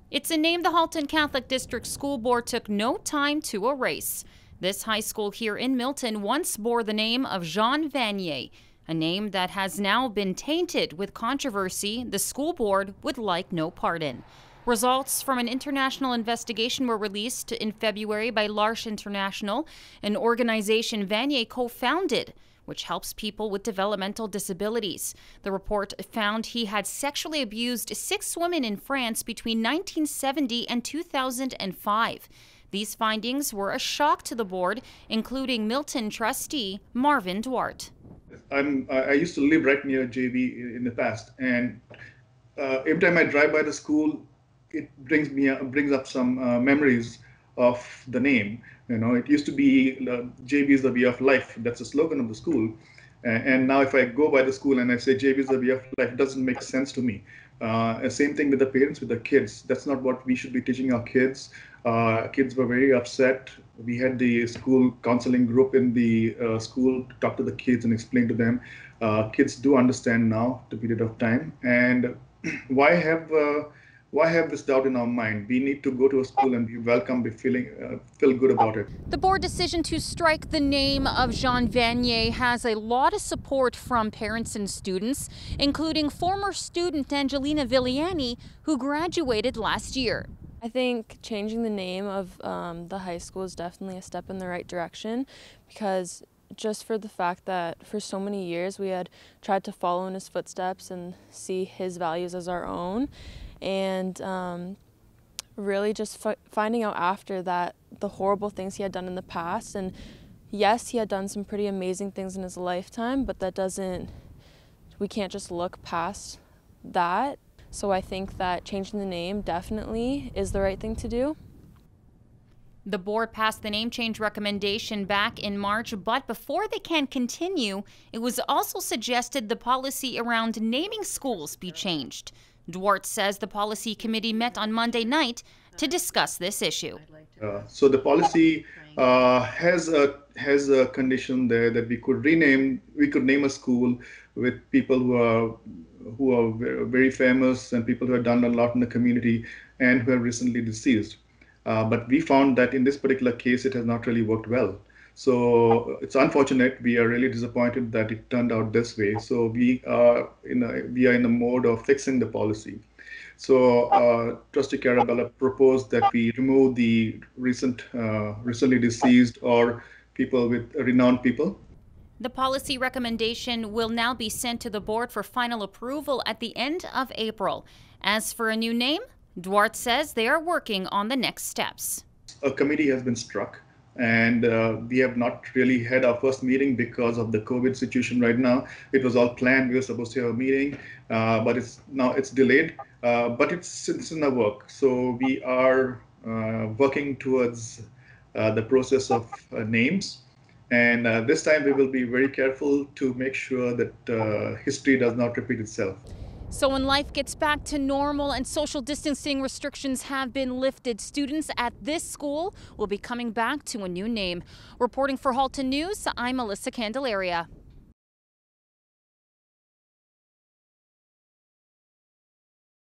It's a name the Halton Catholic District School Board took no time to erase. This high school here in Milton once bore the name of Jean Vanier, a name that has now been tainted with controversy the school board would like no part in. Results from an international investigation were released in February by L'Arche International, an organization Vanier co-founded, which helps people with developmental disabilities. The report found he had sexually abused 6 women in France between 1970 and 2005. These findings were a shock to the board, including Milton trustee Marvin Duarte. I used to live right near JB in the past, and every time I drive by the school, it brings up some memories of the name. You know, it used to be JB is the way of life. That's the slogan of the school. And now if I go by the school and I say JB is the way of life, it doesn't make sense to me. Same thing with the parents, with the kids. That's not what we should be teaching our kids. Kids were very upset. We had the school counseling group in the school to talk to the kids and explain to them. Kids do understand now the period of time. And why have this doubt in our mind? We need to go to a school and be welcome, feel good about it. The board decision to strike the name of Jean Vanier has a lot of support from parents and students, including former student Angelina Viliani, who graduated last year. I think changing the name of the high school is definitely a step in the right direction, because just for the fact that for so many years we had tried to follow in his footsteps and see his values as our own. And really just finding out after that the horrible things he had done in the past. And yes, he had done some pretty amazing things in his lifetime, but we can't just look past that. So I think that changing the name definitely is the right thing to do. The board passed the name change recommendation back in March, but before they can continue, it was also suggested the policy around naming schools be changed. Duarte says the policy committee met on Monday night to discuss this issue. So the policy has a condition there that we could name a school with people who are very famous and people who have done a lot in the community and who are recently deceased. But we found that in this particular case, it has not really worked well. So it's unfortunate. We are really disappointed that it turned out this way. So we are in the mode of fixing the policy. So Trustee Carabella proposed that we remove the recently deceased or people with renowned people. The policy recommendation will now be sent to the board for final approval at the end of April. As for a new name, Duarte says they are working on the next steps. A committee has been struck, and we have not really had our first meeting because of the COVID situation right now. It was all planned. We were supposed to have a meeting, but it's delayed. But it's in the work. So we are working towards the process of names. And this time we will be very careful to make sure that history does not repeat itself. So when life gets back to normal and social distancing restrictions have been lifted, students at this school will be coming back to a new name. Reporting for Halton News, I'm Melissa Candelaria.